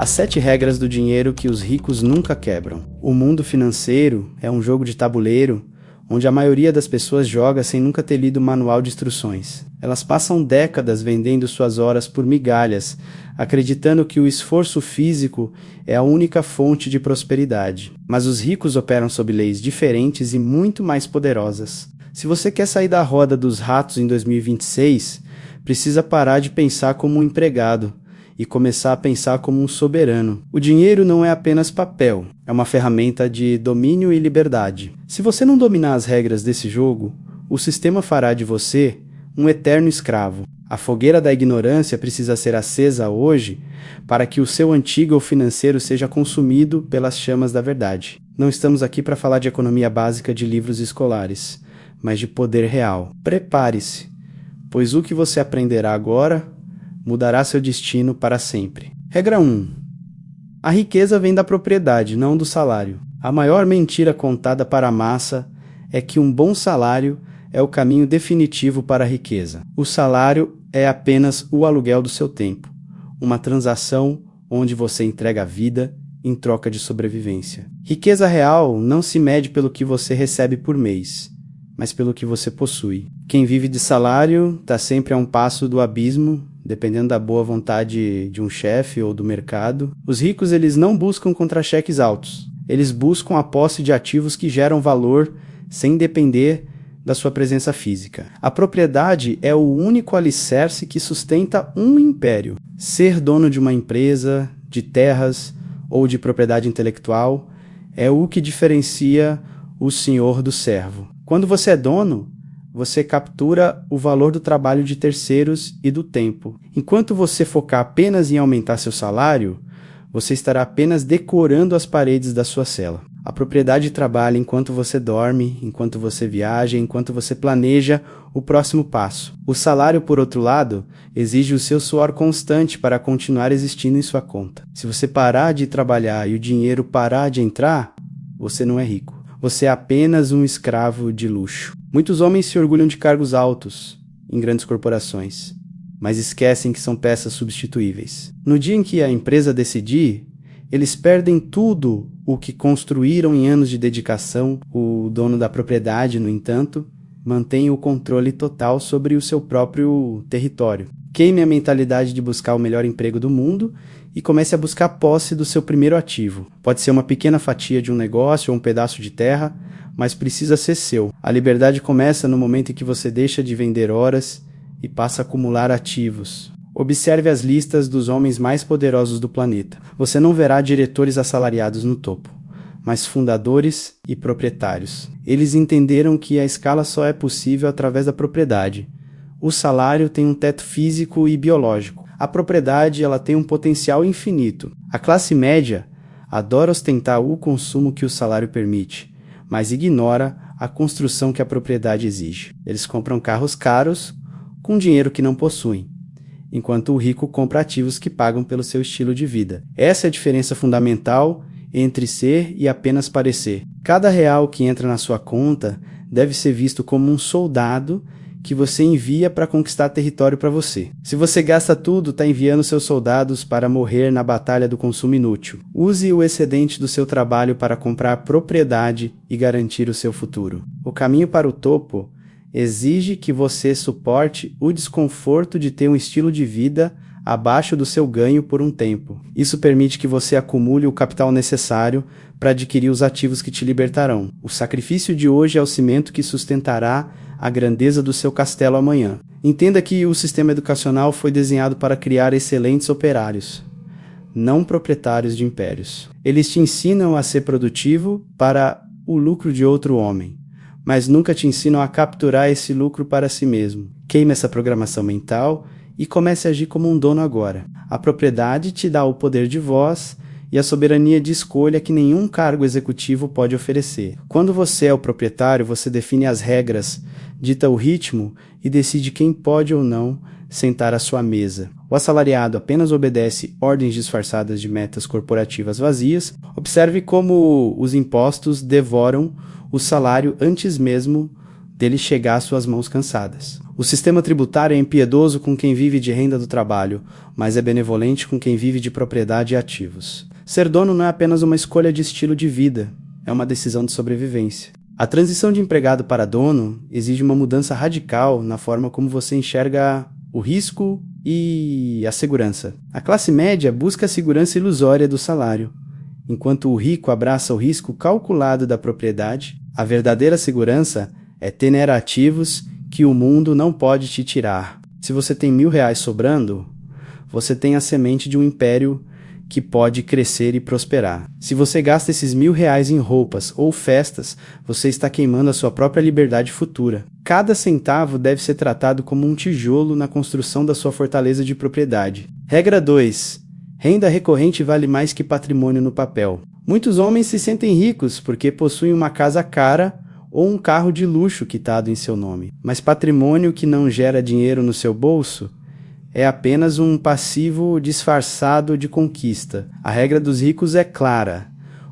As 7 regras do dinheiro que os ricos nunca quebram. O mundo financeiro é um jogo de tabuleiro onde a maioria das pessoas joga sem nunca ter lido o manual de instruções. Elas passam décadas vendendo suas horas por migalhas, acreditando que o esforço físico é a única fonte de prosperidade. Mas os ricos operam sob leis diferentes e muito mais poderosas. Se você quer sair da roda dos ratos em 2026, precisa parar de pensar como um empregado e começar a pensar como um soberano. O dinheiro não é apenas papel, é uma ferramenta de domínio e liberdade. Se você não dominar as regras desse jogo, o sistema fará de você um eterno escravo. A fogueira da ignorância precisa ser acesa hoje para que o seu antídoto financeiro seja consumido pelas chamas da verdade. Não estamos aqui para falar de economia básica de livros escolares, mas de poder real. Prepare-se, pois o que você aprenderá agora mudará seu destino para sempre. Regra 1. A riqueza vem da propriedade, não do salário. A maior mentira contada para a massa é que um bom salário é o caminho definitivo para a riqueza. O salário é apenas o aluguel do seu tempo, uma transação onde você entrega a vida em troca de sobrevivência. Riqueza real não se mede pelo que você recebe por mês, mas pelo que você possui. Quem vive de salário está sempre a um passo do abismo, dependendo da boa vontade de um chefe ou do mercado. Os ricos, eles não buscam contra-cheques altos. Eles buscam a posse de ativos que geram valor sem depender da sua presença física. A propriedade é o único alicerce que sustenta um império. Ser dono de uma empresa, de terras ou de propriedade intelectual é o que diferencia o senhor do servo. Quando você é dono, você captura o valor do trabalho de terceiros e do tempo. Enquanto você focar apenas em aumentar seu salário, você estará apenas decorando as paredes da sua cela. A propriedade trabalha enquanto você dorme, enquanto você viaja, enquanto você planeja o próximo passo. O salário, por outro lado, exige o seu suor constante para continuar existindo em sua conta. Se você parar de trabalhar e o dinheiro parar de entrar, você não é rico. Você é apenas um escravo de luxo. Muitos homens se orgulham de cargos altos em grandes corporações, mas esquecem que são peças substituíveis. No dia em que a empresa decidir, eles perdem tudo o que construíram em anos de dedicação. O dono da propriedade, no entanto, mantém o controle total sobre o seu próprio território. Queime a mentalidade de buscar o melhor emprego do mundo e comece a buscar a posse do seu primeiro ativo. Pode ser uma pequena fatia de um negócio ou um pedaço de terra, mas precisa ser seu. A liberdade começa no momento em que você deixa de vender horas e passa a acumular ativos. Observe as listas dos homens mais poderosos do planeta. Você não verá diretores assalariados no topo, mas fundadores e proprietários. Eles entenderam que a escala só é possível através da propriedade. O salário tem um teto físico e biológico. A propriedade, ela tem um potencial infinito. A classe média adora ostentar o consumo que o salário permite, mas ignora a construção que a propriedade exige. Eles compram carros caros com dinheiro que não possuem, enquanto o rico compra ativos que pagam pelo seu estilo de vida. Essa é a diferença fundamental entre ser e apenas parecer. Cada real que entra na sua conta deve ser visto como um soldado que você envia para conquistar território para você. Se você gasta tudo, está enviando seus soldados para morrer na batalha do consumo inútil. Use o excedente do seu trabalho para comprar propriedade e garantir o seu futuro. O caminho para o topo exige que você suporte o desconforto de ter um estilo de vida abaixo do seu ganho por um tempo. Isso permite que você acumule o capital necessário para adquirir os ativos que te libertarão. O sacrifício de hoje é o cimento que sustentará a grandeza do seu castelo amanhã. Entenda que o sistema educacional foi desenhado para criar excelentes operários, não proprietários de impérios. Eles te ensinam a ser produtivo para o lucro de outro homem, mas nunca te ensinam a capturar esse lucro para si mesmo. Queime essa programação mental e comece a agir como um dono agora. A propriedade te dá o poder de voz e a soberania de escolha que nenhum cargo executivo pode oferecer. Quando você é o proprietário, você define as regras, dita o ritmo e decide quem pode ou não sentar à sua mesa. O assalariado apenas obedece ordens disfarçadas de metas corporativas vazias. Observe como os impostos devoram o salário antes mesmo dele chegar às suas mãos cansadas. O sistema tributário é impiedoso com quem vive de renda do trabalho, mas é benevolente com quem vive de propriedade e ativos. Ser dono não é apenas uma escolha de estilo de vida, é uma decisão de sobrevivência. A transição de empregado para dono exige uma mudança radical na forma como você enxerga o risco e a segurança. A classe média busca a segurança ilusória do salário, enquanto o rico abraça o risco calculado da propriedade. A verdadeira segurança é ter ativos que o mundo não pode te tirar. Se você tem R$ 1.000 sobrando, você tem a semente de um império que pode crescer e prosperar. Se você gasta esses R$ 1.000 em roupas ou festas, você está queimando a sua própria liberdade futura. Cada centavo deve ser tratado como um tijolo na construção da sua fortaleza de propriedade. Regra 2. Renda recorrente vale mais que patrimônio no papel. Muitos homens se sentem ricos porque possuem uma casa cara ou um carro de luxo quitado em seu nome. Mas patrimônio que não gera dinheiro no seu bolso é apenas um passivo disfarçado de conquista. A regra dos ricos é clara.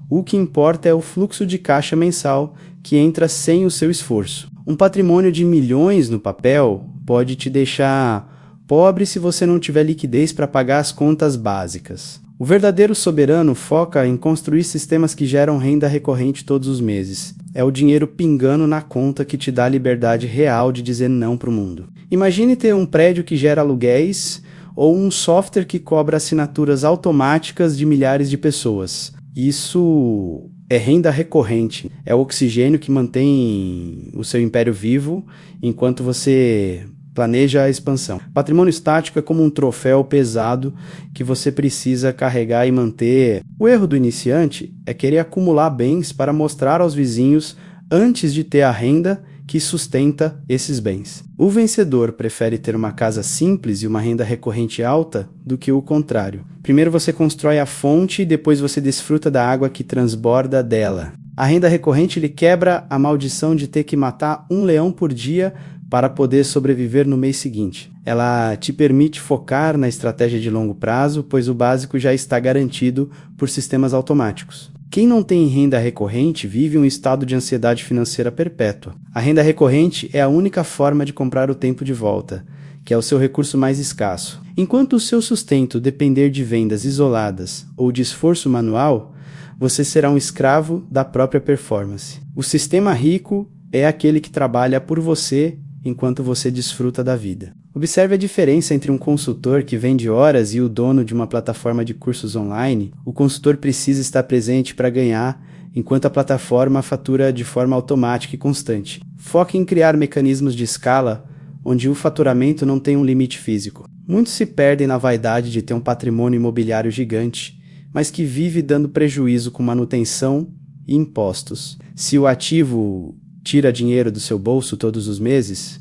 O que importa é o fluxo de caixa mensal que entra sem o seu esforço. Um patrimônio de milhões no papel pode te deixar pobre se você não tiver liquidez para pagar as contas básicas. O verdadeiro soberano foca em construir sistemas que geram renda recorrente todos os meses. É o dinheiro pingando na conta que te dá a liberdade real de dizer não para o mundo. Imagine ter um prédio que gera aluguéis ou um software que cobra assinaturas automáticas de milhares de pessoas. Isso é renda recorrente, é o oxigênio que mantém o seu império vivo enquanto você planeja a expansão. Patrimônio estático é como um troféu pesado que você precisa carregar e manter. O erro do iniciante é querer acumular bens para mostrar aos vizinhos antes de ter a renda que sustenta esses bens. O vencedor prefere ter uma casa simples e uma renda recorrente alta do que o contrário. Primeiro você constrói a fonte e depois você desfruta da água que transborda dela. A renda recorrente lhe quebra a maldição de ter que matar um leão por dia para poder sobreviver no mês seguinte. Ela te permite focar na estratégia de longo prazo, pois o básico já está garantido por sistemas automáticos. Quem não tem renda recorrente vive um estado de ansiedade financeira perpétua. A renda recorrente é a única forma de comprar o tempo de volta, que é o seu recurso mais escasso. Enquanto o seu sustento depender de vendas isoladas ou de esforço manual, você será um escravo da própria performance. O sistema rico é aquele que trabalha por você enquanto você desfruta da vida. Observe a diferença entre um consultor que vende horas e o dono de uma plataforma de cursos online. O consultor precisa estar presente para ganhar, enquanto a plataforma fatura de forma automática e constante. Foque em criar mecanismos de escala onde o faturamento não tem um limite físico. Muitos se perdem na vaidade de ter um patrimônio imobiliário gigante, mas que vive dando prejuízo com manutenção e impostos. Se o ativo tira dinheiro do seu bolso todos os meses,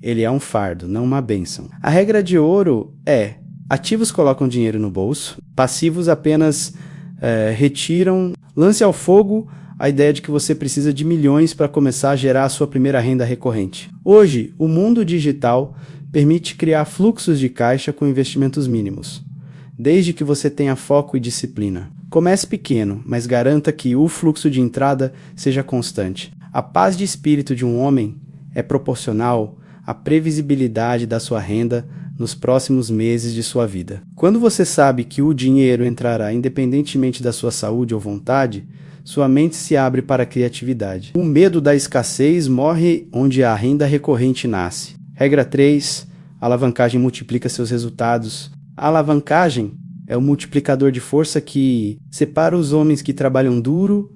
ele é um fardo, não uma bênção. A regra de ouro é: ativos colocam dinheiro no bolso, passivos apenas retiram. Lance ao fogo a ideia de que você precisa de milhões para começar a gerar a sua primeira renda recorrente. Hoje, o mundo digital permite criar fluxos de caixa com investimentos mínimos, desde que você tenha foco e disciplina. Comece pequeno, mas garanta que o fluxo de entrada seja constante. A paz de espírito de um homem é proporcional à previsibilidade da sua renda nos próximos meses de sua vida. Quando você sabe que o dinheiro entrará independentemente da sua saúde ou vontade, sua mente se abre para a criatividade. O medo da escassez morre onde a renda recorrente nasce. Regra 3. A alavancagem multiplica seus resultados. A alavancagem é o multiplicador de força que separa os homens que trabalham duro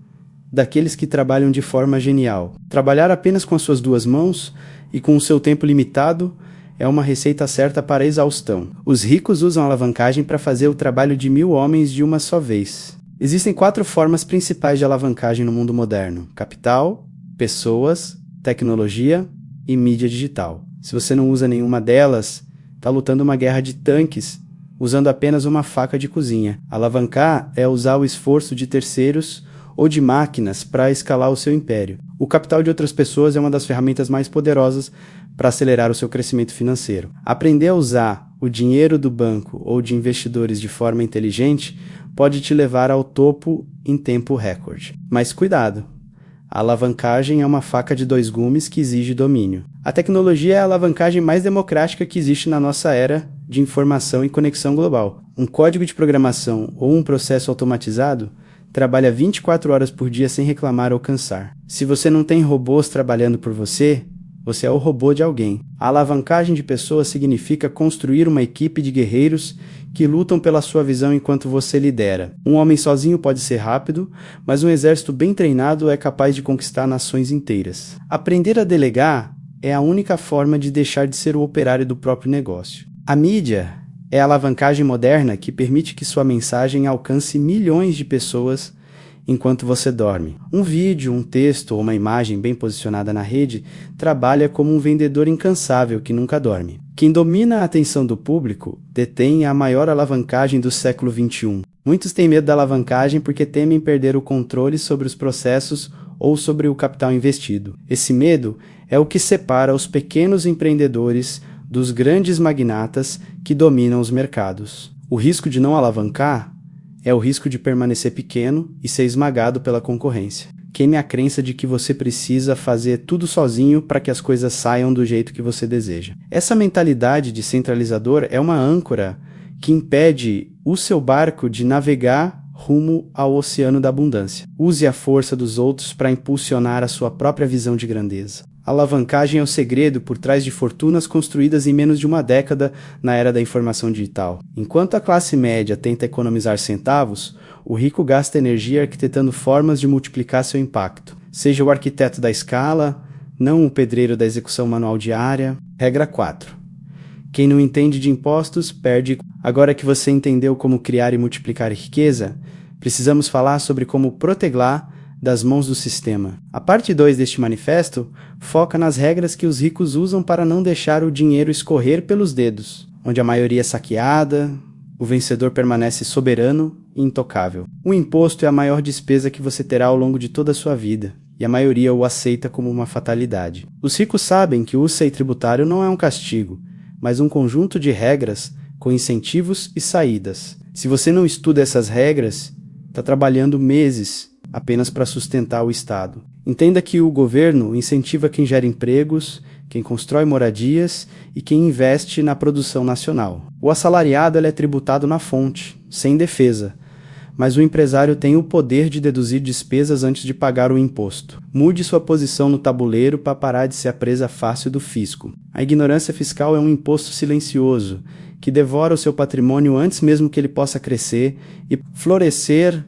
daqueles que trabalham de forma genial. Trabalhar apenas com as suas duas mãos e com o seu tempo limitado é uma receita certa para a exaustão. Os ricos usam a alavancagem para fazer o trabalho de 1000 homens de uma só vez. Existem 4 formas principais de alavancagem no mundo moderno: capital, pessoas, tecnologia e mídia digital. Se você não usa nenhuma delas, está lutando uma guerra de tanques usando apenas uma faca de cozinha. Alavancar é usar o esforço de terceiros ou de máquinas para escalar o seu império. O capital de outras pessoas é uma das ferramentas mais poderosas para acelerar o seu crescimento financeiro. Aprender a usar o dinheiro do banco ou de investidores de forma inteligente pode te levar ao topo em tempo recorde. Mas cuidado! A alavancagem é uma faca de dois gumes que exige domínio. A tecnologia é a alavancagem mais democrática que existe na nossa era de informação e conexão global. Um código de programação ou um processo automatizado trabalha 24 horas por dia sem reclamar ou cansar. Se você não tem robôs trabalhando por você, você é o robô de alguém. A alavancagem de pessoas significa construir uma equipe de guerreiros que lutam pela sua visão enquanto você lidera. Um homem sozinho pode ser rápido, mas um exército bem treinado é capaz de conquistar nações inteiras. Aprender a delegar é a única forma de deixar de ser o operário do próprio negócio. A mídia é a alavancagem moderna que permite que sua mensagem alcance milhões de pessoas enquanto você dorme. Um vídeo, um texto ou uma imagem bem posicionada na rede trabalha como um vendedor incansável que nunca dorme. Quem domina a atenção do público detém a maior alavancagem do século XXI. Muitos têm medo da alavancagem porque temem perder o controle sobre os processos ou sobre o capital investido. Esse medo é o que separa os pequenos empreendedores dos grandes magnatas que dominam os mercados. O risco de não alavancar é o risco de permanecer pequeno e ser esmagado pela concorrência. Queime a crença de que você precisa fazer tudo sozinho para que as coisas saiam do jeito que você deseja. Essa mentalidade de centralizador é uma âncora que impede o seu barco de navegar rumo ao oceano da abundância. Use a força dos outros para impulsionar a sua própria visão de grandeza. A alavancagem é o segredo por trás de fortunas construídas em menos de uma década na era da informação digital. Enquanto a classe média tenta economizar centavos, o rico gasta energia arquitetando formas de multiplicar seu impacto. Seja o arquiteto da escala, não o pedreiro da execução manual diária. Regra 4. Quem não entende de impostos, perde. Agora que você entendeu como criar e multiplicar riqueza, precisamos falar sobre como proteglar das mãos do sistema. A parte 2 deste manifesto foca nas regras que os ricos usam para não deixar o dinheiro escorrer pelos dedos. Onde a maioria é saqueada, o vencedor permanece soberano e intocável. O imposto é a maior despesa que você terá ao longo de toda a sua vida, e a maioria o aceita como uma fatalidade. Os ricos sabem que o seio tributário não é um castigo, mas um conjunto de regras com incentivos e saídas. Se você não estuda essas regras, está trabalhando meses apenas para sustentar o Estado. Entenda que o governo incentiva quem gera empregos, quem constrói moradias e quem investe na produção nacional. O assalariado é tributado na fonte, sem defesa, mas o empresário tem o poder de deduzir despesas antes de pagar o imposto. Mude sua posição no tabuleiro para parar de ser a presa fácil do fisco. A ignorância fiscal é um imposto silencioso, que devora o seu patrimônio antes mesmo que ele possa crescer e florescer.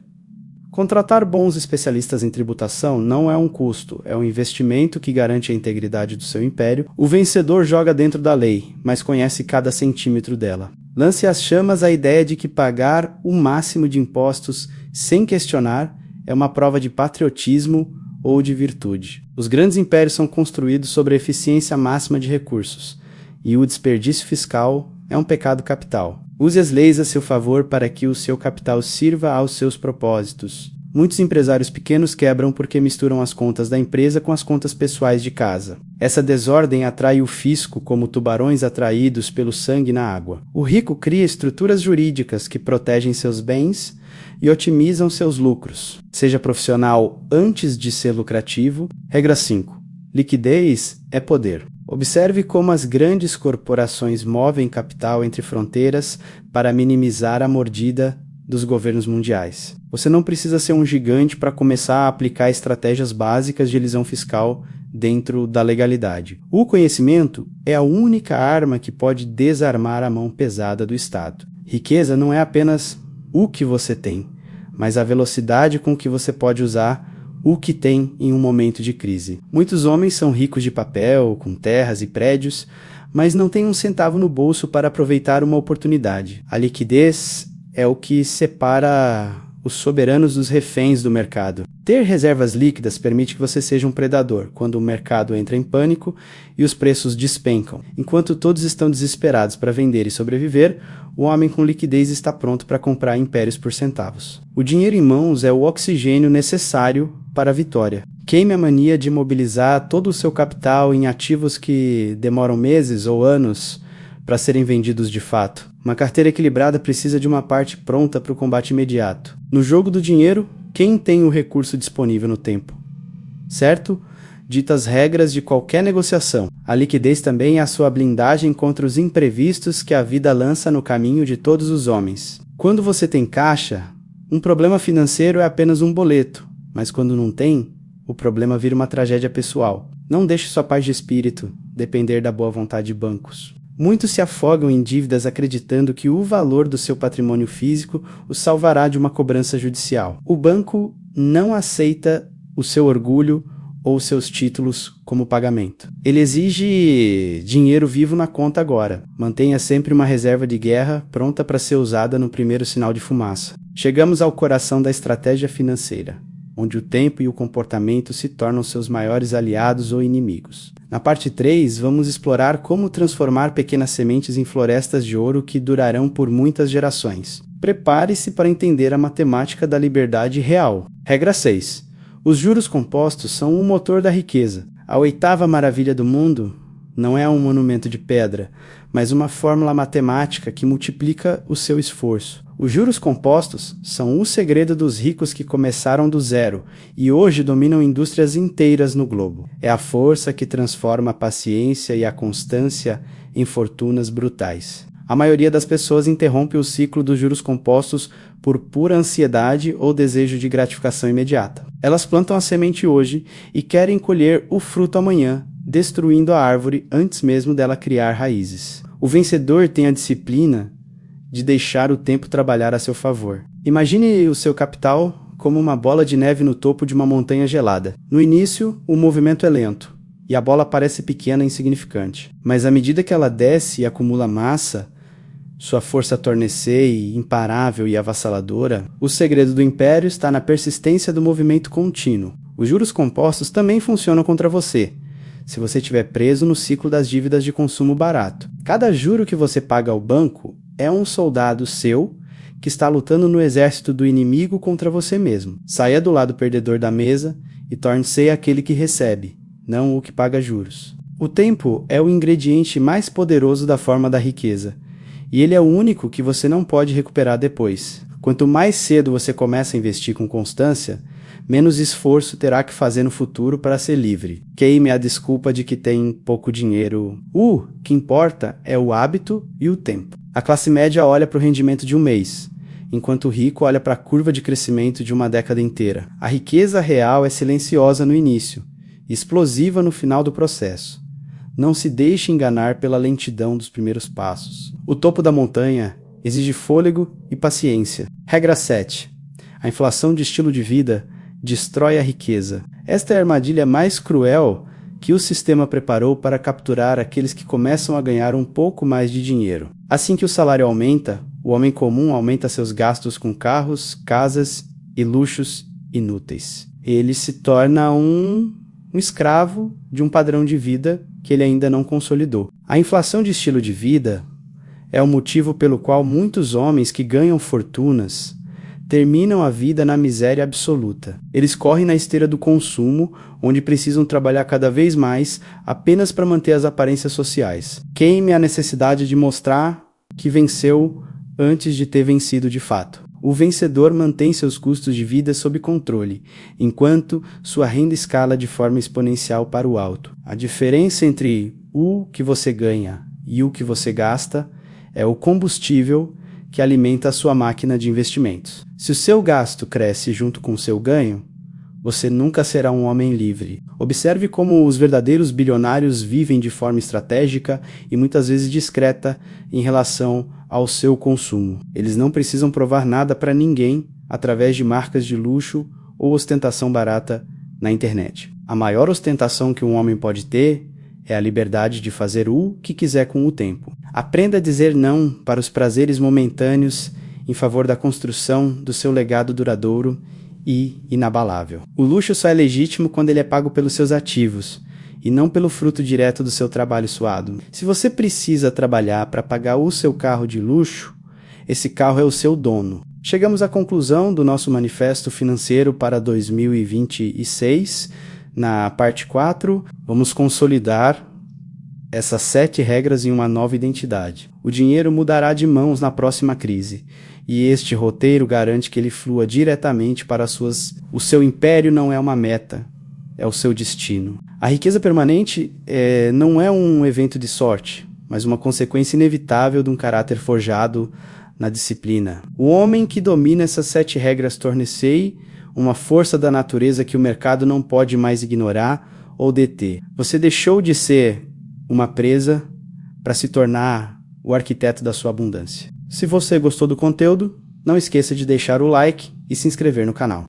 Contratar bons especialistas em tributação não é um custo, é um investimento que garante a integridade do seu império. O vencedor joga dentro da lei, mas conhece cada centímetro dela. Lance às chamas a ideia de que pagar o máximo de impostos sem questionar é uma prova de patriotismo ou de virtude. Os grandes impérios são construídos sobre a eficiência máxima de recursos, e o desperdício fiscal é um pecado capital. Use as leis a seu favor para que o seu capital sirva aos seus propósitos. Muitos empresários pequenos quebram porque misturam as contas da empresa com as contas pessoais de casa. Essa desordem atrai o fisco como tubarões atraídos pelo sangue na água. O rico cria estruturas jurídicas que protegem seus bens e otimizam seus lucros. Seja profissional antes de ser lucrativo. Regra 5. Liquidez é poder. Observe como as grandes corporações movem capital entre fronteiras para minimizar a mordida dos governos mundiais. Você não precisa ser um gigante para começar a aplicar estratégias básicas de elisão fiscal dentro da legalidade. O conhecimento é a única arma que pode desarmar a mão pesada do Estado. Riqueza não é apenas o que você tem, mas a velocidade com que você pode usar o que tem em um momento de crise. Muitos homens são ricos de papel, com terras e prédios, mas não têm um centavo no bolso para aproveitar uma oportunidade. A liquidez é o que separa os soberanos dos reféns do mercado. Ter reservas líquidas permite que você seja um predador quando o mercado entra em pânico e os preços despencam. Enquanto todos estão desesperados para vender e sobreviver, o homem com liquidez está pronto para comprar impérios por centavos. O dinheiro em mãos é o oxigênio necessário para a vitória. Queime a mania de mobilizar todo o seu capital em ativos que demoram meses ou anos para serem vendidos de fato. Uma carteira equilibrada precisa de uma parte pronta para o combate imediato. No jogo do dinheiro, quem tem o recurso disponível no tempo? certo? Ditas regras de qualquer negociação. A liquidez também é a sua blindagem contra os imprevistos que a vida lança no caminho de todos os homens. Quando você tem caixa, um problema financeiro é apenas um boleto, mas quando não tem, o problema vira uma tragédia pessoal. Não deixe sua paz de espírito depender da boa vontade de bancos. Muitos se afogam em dívidas acreditando que o valor do seu patrimônio físico os salvará de uma cobrança judicial. O banco não aceita o seu orgulho ou seus títulos como pagamento. Ele exige dinheiro vivo na conta agora. Mantenha sempre uma reserva de guerra pronta para ser usada no primeiro sinal de fumaça. Chegamos ao coração da estratégia financeira, onde o tempo e o comportamento se tornam seus maiores aliados ou inimigos. Na parte 3, vamos explorar como transformar pequenas sementes em florestas de ouro que durarão por muitas gerações. Prepare-se para entender a matemática da liberdade real. Regra 6. Os juros compostos são o motor da riqueza. A oitava maravilha do mundo não é um monumento de pedra, mas uma fórmula matemática que multiplica o seu esforço. Os juros compostos são o segredo dos ricos que começaram do zero e hoje dominam indústrias inteiras no globo. É a força que transforma a paciência e a constância em fortunas brutais. A maioria das pessoas interrompe o ciclo dos juros compostos por pura ansiedade ou desejo de gratificação imediata. Elas plantam a semente hoje e querem colher o fruto amanhã, destruindo a árvore antes mesmo dela criar raízes. O vencedor tem a disciplina de deixar o tempo trabalhar a seu favor. Imagine o seu capital como uma bola de neve no topo de uma montanha gelada. No início, o movimento é lento e a bola parece pequena e insignificante. Mas à medida que ela desce e acumula massa, sua força torna-se imparável e avassaladora. O segredo do império está na persistência do movimento contínuo. Os juros compostos também funcionam contra você, se você estiver preso no ciclo das dívidas de consumo barato. Cada juro que você paga ao banco é um soldado seu que está lutando no exército do inimigo contra você mesmo. Saia do lado perdedor da mesa e torne-se aquele que recebe, não o que paga juros. O tempo é o ingrediente mais poderoso da forma da riqueza, e ele é o único que você não pode recuperar depois. Quanto mais cedo você começa a investir com constância, menos esforço terá que fazer no futuro para ser livre. Queime a desculpa de que tem pouco dinheiro. O que importa é o hábito e o tempo. A classe média olha para o rendimento de um mês, enquanto o rico olha para a curva de crescimento de uma década inteira. A riqueza real é silenciosa no início, explosiva no final do processo. Não se deixe enganar pela lentidão dos primeiros passos. O topo da montanha exige fôlego e paciência. Regra 7. A inflação de estilo de vida destrói a riqueza. Esta é a armadilha mais cruel que o sistema preparou para capturar aqueles que começam a ganhar um pouco mais de dinheiro. Assim que o salário aumenta, o homem comum aumenta seus gastos com carros, casas e luxos inúteis. Ele se torna um escravo de um padrão de vida que ele ainda não consolidou. A inflação de estilo de vida é o motivo pelo qual muitos homens que ganham fortunas terminam a vida na miséria absoluta. Eles correm na esteira do consumo, onde precisam trabalhar cada vez mais apenas para manter as aparências sociais. Queime a necessidade de mostrar que venceu antes de ter vencido de fato. O vencedor mantém seus custos de vida sob controle, enquanto sua renda escala de forma exponencial para o alto. A diferença entre o que você ganha e o que você gasta é o combustível que alimenta a sua máquina de investimentos. Se o seu gasto cresce junto com o seu ganho, você nunca será um homem livre. Observe como os verdadeiros bilionários vivem de forma estratégica e muitas vezes discreta em relação ao seu consumo. Eles não precisam provar nada para ninguém através de marcas de luxo ou ostentação barata na internet. A maior ostentação que um homem pode ter é a liberdade de fazer o que quiser com o tempo. Aprenda a dizer não para os prazeres momentâneos em favor da construção do seu legado duradouro e inabalável. O luxo só é legítimo quando ele é pago pelos seus ativos e não pelo fruto direto do seu trabalho suado. Se você precisa trabalhar para pagar o seu carro de luxo, esse carro é o seu dono. Chegamos à conclusão do nosso manifesto financeiro para 2026. Na parte 4, vamos consolidar essas 7 regras em uma nova identidade. O dinheiro mudará de mãos na próxima crise, e este roteiro garante que ele flua diretamente para o seu império não é uma meta, é o seu destino. A riqueza permanente não é um evento de sorte, mas uma consequência inevitável de um caráter forjado na disciplina. O homem que domina essas 7 regras torna-se uma força da natureza que o mercado não pode mais ignorar ou deter. Você deixou de ser uma presa para se tornar o arquiteto da sua abundância. Se você gostou do conteúdo, não esqueça de deixar o like e se inscrever no canal.